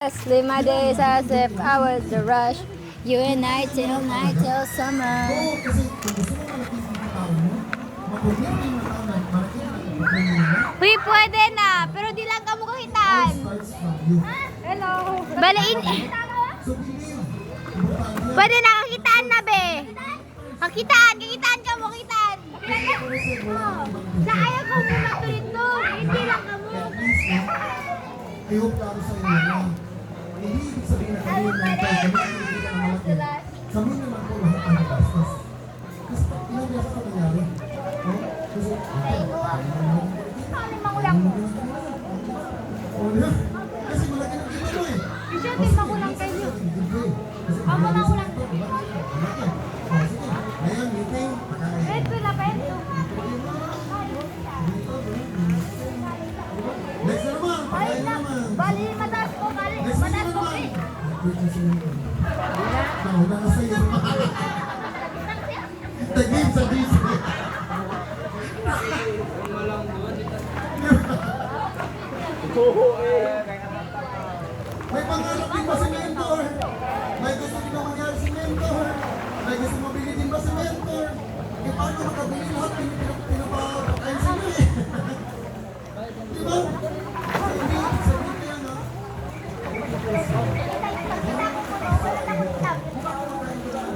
Live my days as if I was the rush. You and I till night till summer. Oo, kasi kung gusto mo malaking ang tao mo, mapunin mo yung tao na malaking ang pagkain mo. Uy, pwede na, pero di lang ka mo kakitaan. All starts from you. Hello. Balain. So believe, importante yan. Pwede na kakitaan na, be. Kakitaan ka mo, kakitaan. Sa ayaw ko mo matulit no. Hindi lang ka mo. At least, I hope lalo sa inyo na hindi ibig sabihin na kami yung mga tayo, kami ang hindi ka na malaki. Sa amin naman po lahat ang bastos. Kasi ilang beses na nangyari. No? Kasi, Mangulang mo. oh, yeah. Kasi malaki ng kita mo eh. Siyempre, magulang kayo. Kasi Ang mga ulang. Ngayon, meeting, pakain. Pwede na, pwede. Next na naman, pakain na naman. Bali, mataas ko, bali. Next na Mataas ko, naman. eh. Nauna na sa'yo. Tagin sa Disney. May pangarap din ba si Mentor? May gusto din ba mangyari si Mentor? May gusto mabili din ba si Mentor? Eh paano makabili lahat? Pinapakain sa inyo eh. Diba? So hindi, sabihin ko yan ha.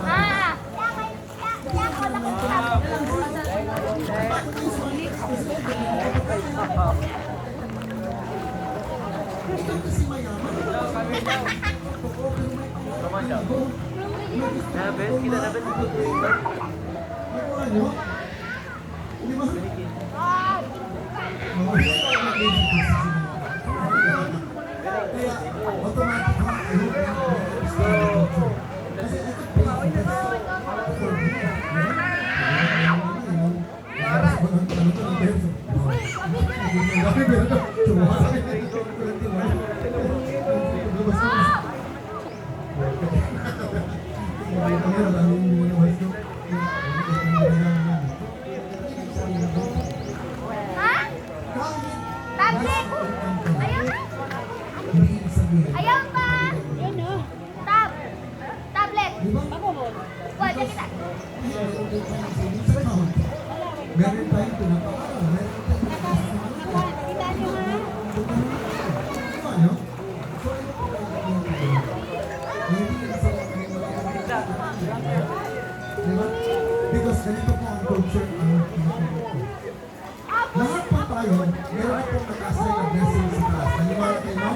Ah! Ikaw kasi mayaman. Nakuha nyo? Di ba? Kaya, automatic ha, I hope na kasi ito Ha? Tablet! Ayaw na? Ayaw pa! Tablet! Pwede kita. Meron tayong pinapakaral, meron tayong ano? Diba? Because ganito po ang culture ang lahat po tayo, meron po nag-assign na blessing sa class. Naniwala kayo, no?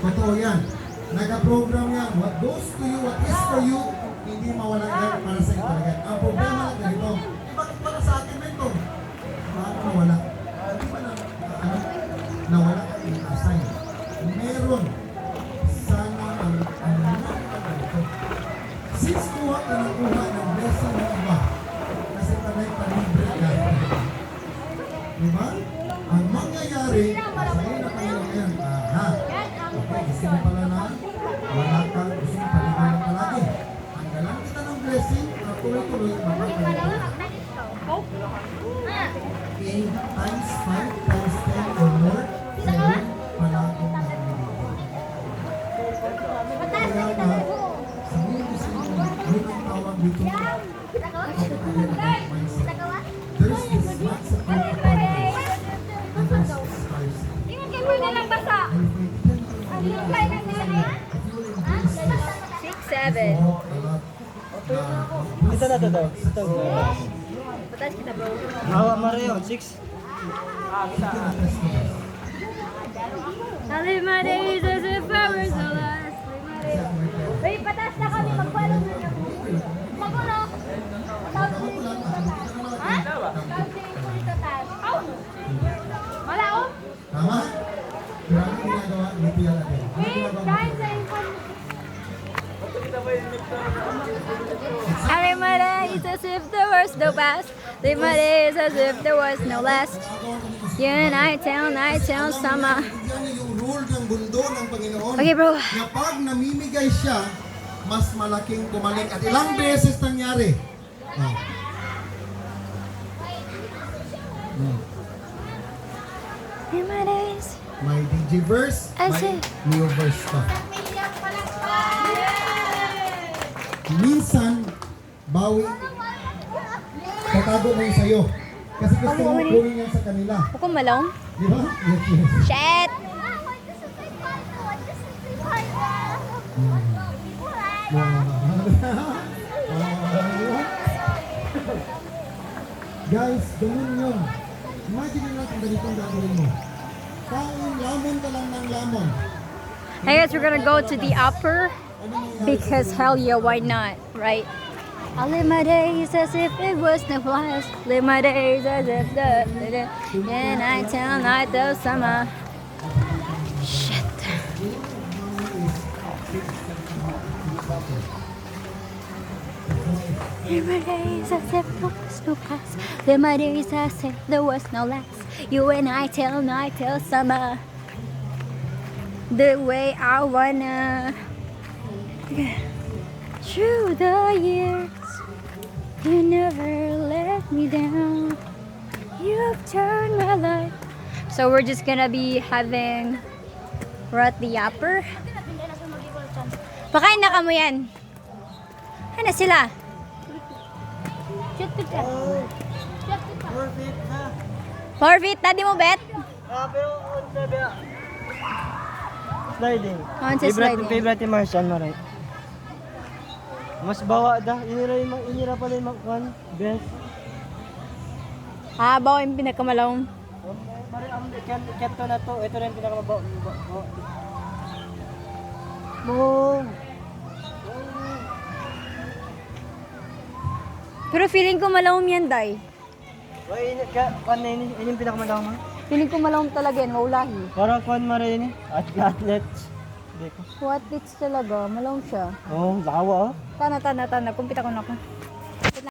Totoo yan. Nag-program yan. What goes to you, what is for you, hindi mawala yan para sa iyo talaga. Ang problema lang ganito, bakit pala sa akin nito? Bakit nawala? Di ba na, nawala ka in-assign? Meron. Sana ang ganito. Since kuha ka ng blessing ng iba, kasi tanay panibre ka. Diba? Ang mangyayari, sa'yo na kayo ngayon, aha, okay, gusto mo pala na, wala ka, gusto mo paligayan palagi. Ang galang kita ng blessing, at tuloy-tuloy, mapapaligayan. A times 5 times 10 or more, 7, palagi na kaya nga, sabihin ko sa inyo, yun ang tawag dito, kapag-alala mindset. There's this mindset of and there's this scarcity. Tingnan kayo mo na lang basa. And if we tend to Ano yung kaya na nila kaya? if you will embrace this, 6-7. walk a lot, Ito na to. Ito. Patas kita bro. Hawa mo rin yun. 6. I live my days as if I was the last. Uy, patas na kami. Magpalo na niyo. Magulo. Ha? Wala oh. Tama? Grabe ginagawa ni Tia natin. Ano Wait, ginagawa mo? guys, I live my days as if there was no past. Live my days as if there was no last. Yeah, night till summer. Yan yung rule ng mundo ng Panginoon. Okay, bro. Na pag namimigay siya, mas malaking kumalik. At ilang beses nangyari. Oh. In my days may DJ verse, I may see. Leo verse pa. Minsan, bawi, tatago mo yung sayo. Kasi gusto mo kunin yan sa kanila. Ako malong? Di ba? Yes, yes. Shit! Guys, ganun yun. Imagine nyo kung ganito ang gagawin mo. Kain, lamon ka lang ng lamon. Hey guys, we're gonna go to the upper because hell yeah, why not, right? I live my days as if it was no last. Live my days as if and I tell night the summer. Shit. Live my days as if there was no past. Live my days as if there was no last. You and I tell night till summer. The way I wanna. Through the years, you never let me down. You've turned my life. So we're just gonna be having. We're at the upper. Pakain na kamo yan. Ano sila? Forfeit, tadi mo bet? Pero sabi sliding. On sa sliding. Favorite yung Martian mo, right? Mas bawa da. Inira pala yung makwan. Best. Ah, bawa yung pinakamalawang. Mari ang kanto na to. Ito rin pinakamabaw. Boom! Pero feeling ko malawom yan, Day. Why kwan na yun? Yun yung pinakamalawang mo? Feeling ko malawom talaga yan, maulahi. Para kwan mo rin at athletes. Hindi ko. What it's talaga, malawom siya. Oh, lawa oh. Tana, kumpita ko na ako.